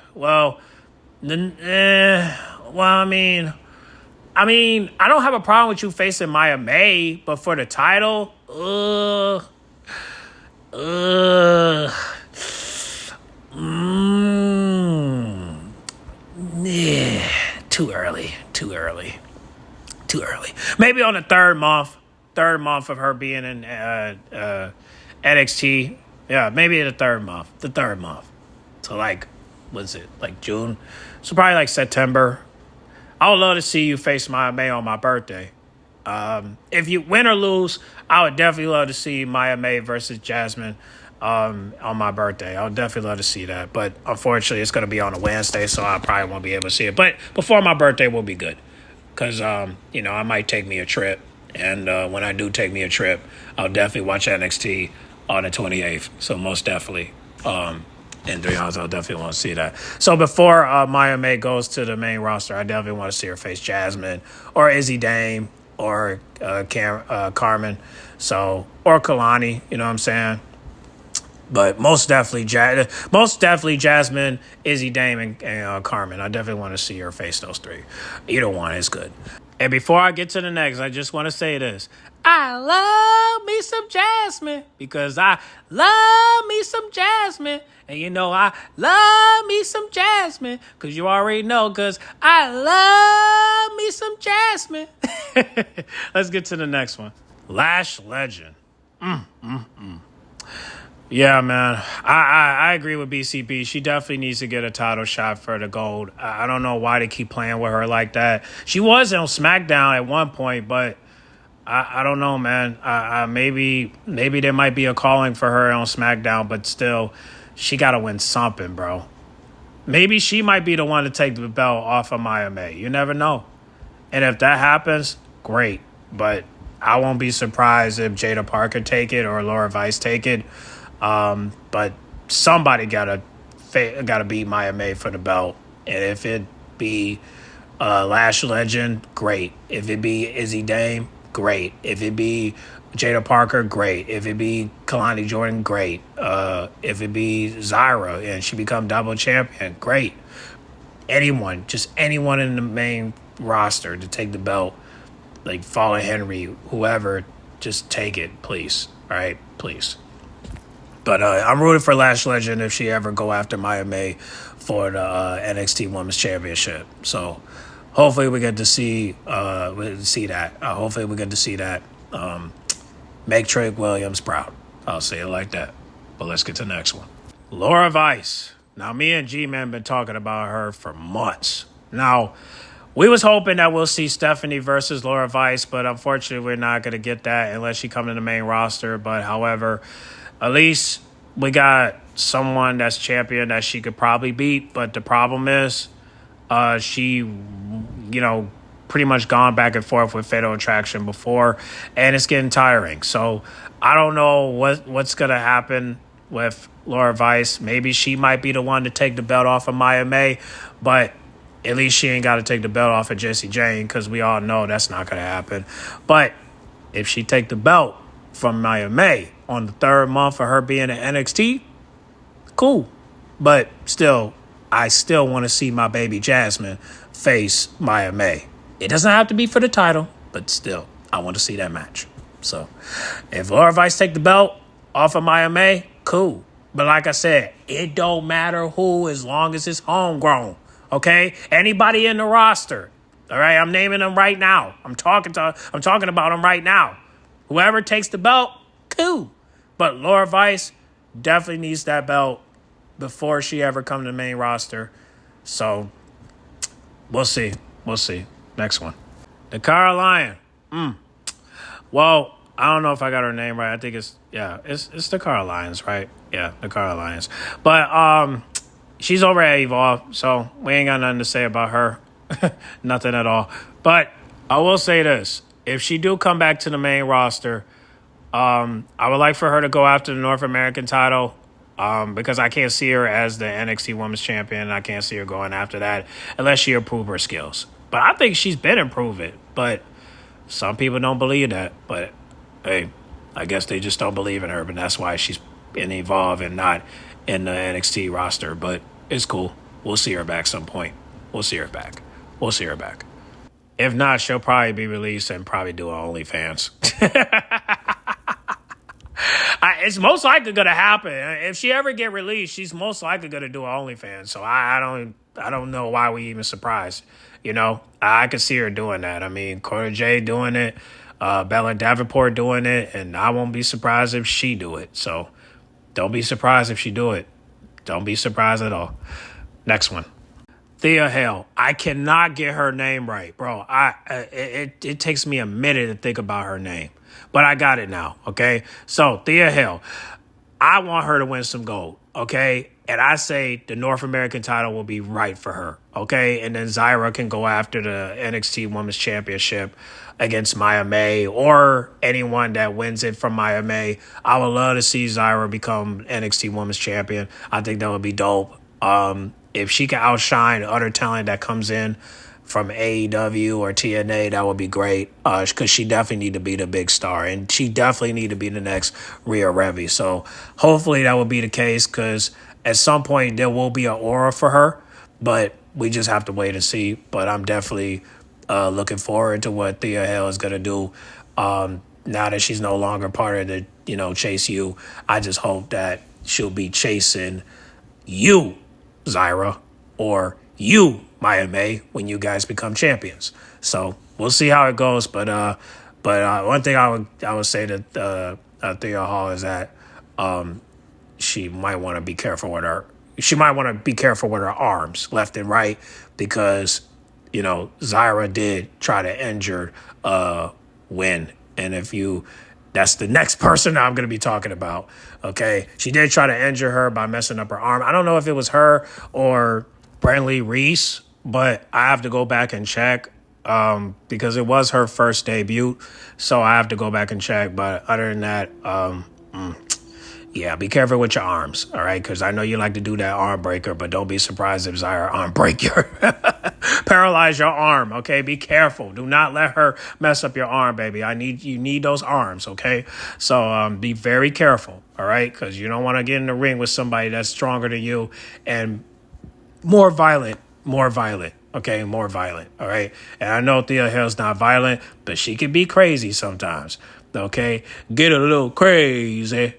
I mean, I don't have a problem with you facing Maya May, but for the title, yeah, too early. Maybe on the third month of her being in NXT. Yeah, maybe the third month. So like, what's it, like June? So probably like September. I would love to see you face Maya May on my birthday. If you win or lose, I would definitely love to see Maya May versus Jasmine on my birthday. I would definitely love to see that. But unfortunately, it's going to be on a Wednesday, so I probably won't be able to see it. But before my birthday will be good, because, you know, I might take me a trip. And when I do take me a trip, I'll definitely watch NXT on the 28th. So most definitely. In 3 hours, I'll definitely want to see that. So before Maya May goes to the main roster, I definitely want to see her face Jasmine or Izzy Dame or Carmen, so, or Kalani. You know what I'm saying? But most definitely Jasmine, Izzy Dame, and Carmen. I definitely want to see her face those three. Either one is good. And before I get to the next, I just want to say this. I love me some Jasmine, because I love me some Jasmine. And you know I love me some Jasmine, because you already know, because I love me some Jasmine. Let's get to the next one. Lash Legend. Yeah, man. I agree with BCB. She definitely needs to get a title shot for the gold. I don't know why they keep playing with her like that. She was on SmackDown at one point, but I don't know, man. Maybe there might be a calling for her on SmackDown, but still, she got to win something, bro. Maybe she might be the one to take the belt off of Maya May. You never know. And if that happens, great. But I won't be surprised if Jada Parker take it or Laura Vice take it. But somebody got to got to beat Maya May for the belt. And if it be Lash Legend, great. If it be Izzy Dame, great. If it be Jada Parker, great. If it be Kalani Jordan, great. If it be Zyra and she become double champion, great. Anyone, just anyone in the main roster to take the belt, like Fallen Henry, whoever, just take it, please. All right, please. But I'm rooting for Lash Legend if she ever go after Maya May for the NXT Women's Championship. So hopefully we get to see that. Hopefully we get to see that. Make Trick Williams proud. I'll say it like that. But let's get to the next one. Laura Vice. Now, me and G-Man been talking about her for months. Now, we was hoping that we'll see Stephanie versus Laura Vice, but unfortunately we're not going to get that unless she come in the main roster. But however, at least we got someone that's champion that she could probably beat. But the problem is she, pretty much gone back and forth with Fatal Attraction before, and it's getting tiring. So I don't know what's going to happen with Laura Vice. Maybe she might be the one to take the belt off of Maya May, but at least she ain't got to take the belt off of Jessie Jane because we all know that's not going to happen. But if she take the belt from Maya May on the third month of her being in NXT, cool. But still, I still want to see my baby Jasmine face Maya May. It doesn't have to be for the title, but still, I want to see that match. So if Laura Vice take the belt off of Maya May, cool. But like I said, it don't matter who as long as it's homegrown. Okay? Anybody in the roster. All right? I'm naming them right now. I'm talking about them right now. Whoever takes the belt, cool. But Laura Vice definitely needs that belt before she ever come to the main roster. So we'll see. We'll see. Next one. The Lion. Well, I don't know if I got her name right. I think it's the Lions, right? Yeah, the Lions. But she's over at Evolve, so we ain't got nothing to say about her. Nothing at all. But I will say this. If she do come back to the main roster, I would like for her to go after the North American title because I can't see her as the NXT Women's Champion. I can't see her going after that unless she improves her skills. But I think she's been improving. But some people don't believe that. But, hey, I guess they just don't believe in her. But that's why she's in Evolve and not in the NXT roster. But it's cool. We'll see her back some point. We'll see her back. If not, she'll probably be released and probably do an OnlyFans. It's most likely going to happen. If she ever get released, she's most likely going to do an OnlyFans. So I don't know why we even surprised. I could see her doing that. I mean, Cora J doing it, Bella Davenport doing it, and I won't be surprised if she do it. So don't be surprised if she do it. Don't be surprised at all. Next one. Thea Hale. I cannot get her name right, bro. It takes me a minute to think about her name. But I got it now, okay? So, Thea Hale. I want her to win some gold, okay? And I say the North American title will be right for her, okay? And then Zyra can go after the NXT Women's Championship against Maya May or anyone that wins it from Maya May. I would love to see Zyra become NXT Women's Champion. I think that would be dope. If she can outshine other talent that comes in from AEW or TNA, that would be great. Because she definitely need to be the big star, and she definitely need to be the next Rhea Ripley. So hopefully that will be the case. Because at some point there will be an aura for her, but we just have to wait and see. But I'm definitely looking forward to what Thea Hale is gonna do. Now that she's no longer part of the Chase U, I just hope that she'll be chasing you, Zyra, or you, Maya May, when you guys become champions. So we'll see how it goes. But one thing I would say to Thea Hall is that she might want to be careful with her. She might want to be careful with her arms, left and right, because Zyra did try to injure Win, and that's the next person I'm going to be talking about. Okay. She did try to injure her by messing up her arm. I don't know if it was her or Brantley Reese, but I have to go back and check because it was her first debut. So I have to go back and check. But other than that, Yeah, be careful with your arms, all right? Because I know you like to do that arm breaker, but don't be surprised if Zaire arm break your paralyze your arm. Okay, be careful. Do not let her mess up your arm, baby. You need those arms. Okay, so be very careful. All right, because you don't want to get in the ring with somebody that's stronger than you and more violent, more violent. Okay, more violent. All right. And I know Thea Hill's not violent, but she can be crazy sometimes. Okay, get a little crazy.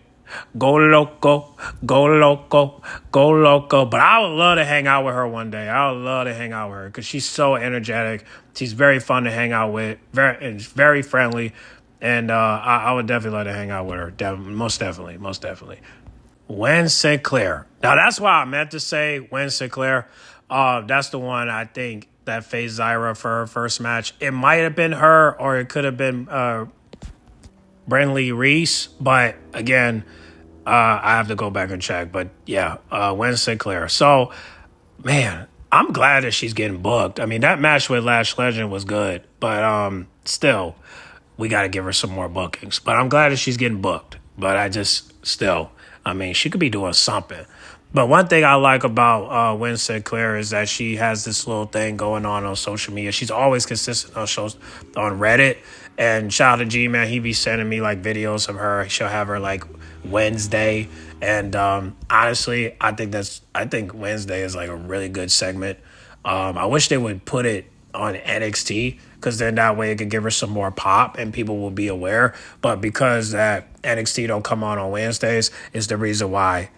Go loco, go loco, go loco. But I would love to hang out with her one day. I would love to hang out with her because she's so energetic. She's very fun to hang out with, very friendly. And I would definitely love to hang out with her. Most definitely, most definitely. Wen Sinclair. Now, that's why I meant to say Wen Sinclair. That's the one I think that faced Zyra for her first match. It might have been her or it could have been Brenly Reese. But again, I have to go back and check. But yeah, Wen Sinclair. So, man, I'm glad that she's getting booked. I mean, that match with Lash Legend was good. But still, we got to give her some more bookings. But I'm glad that she's getting booked. But I mean, she could be doing something. But one thing I like about Wen Sinclair is that she has this little thing going on social media. She's always consistent on shows on Reddit. And shout out to G Man, he be sending me like videos of her. She'll have her like Wednesday. And honestly, I think Wednesday is like a really good segment. I wish they would put it on NXT because then that way it could give her some more pop and people will be aware. But because that NXT don't come on Wednesdays is the reason why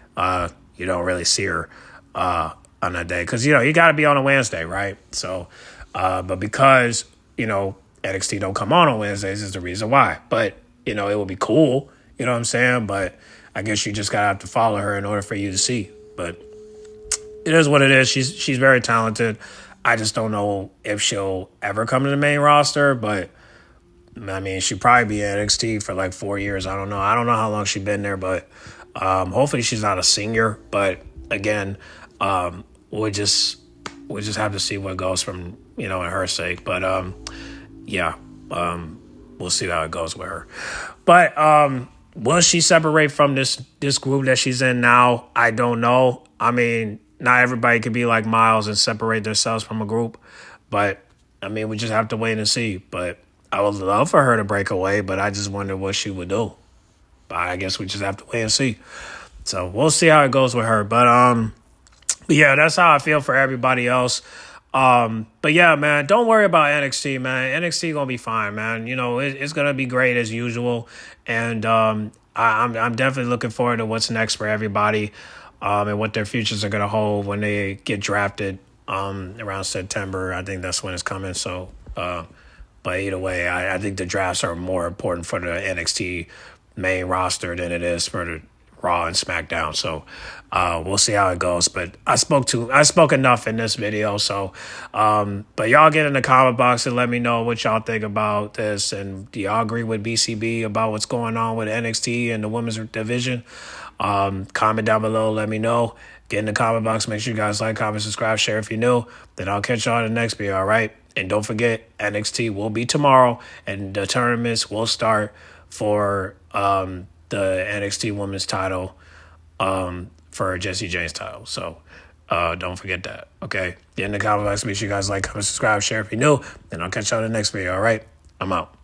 you don't really see her on that day because you got to be on a Wednesday, right? So, but because NXT don't come on Wednesdays is the reason why. But it would be cool, you know what I'm saying? But I guess you just gotta have to follow her in order for you to see. But it is what it is. She's very talented. I just don't know if she'll ever come to the main roster, but I mean, she'd probably be in NXT for like 4 years. I don't know. I don't know how long she's been there, but hopefully she's not a senior. But again, we'll just have to see what goes from in her sake. But yeah, we'll see how it goes with her. But will she separate from this group that she's in now? I don't know. I mean, not everybody could be like Miles and separate themselves from a group. But, I mean, we just have to wait and see. But I would love for her to break away, but I just wonder what she would do. But I guess we just have to wait and see. So we'll see how it goes with her. But yeah, that's how I feel for everybody else. But yeah, man, don't worry about NXT, man. NXT gonna be fine, man. It's gonna be great as usual. And I'm definitely looking forward to what's next for everybody. And what their futures are going to hold when they get drafted around September. I think that's when it's coming. So, but either way, I think the drafts are more important for the NXT main roster than it is for the Raw and SmackDown. So we'll see how it goes. But I spoke enough in this video. So, but y'all get in the comment box and let me know what y'all think about this. And do y'all agree with BCB about what's going on with NXT and the women's division? Comment down below, let me know. Get in the comment box. Make sure you guys like, comment, subscribe, share if you're new. Then I'll catch y'all in the next video, all right? And don't forget, NXT will be tomorrow, and the tournaments will start for the NXT Women's title for Jesse James title. So don't forget that, okay? Get in the comment box. Make sure you guys like, comment, subscribe, share if you're new. Then I'll catch y'all in the next video, all right? I'm out.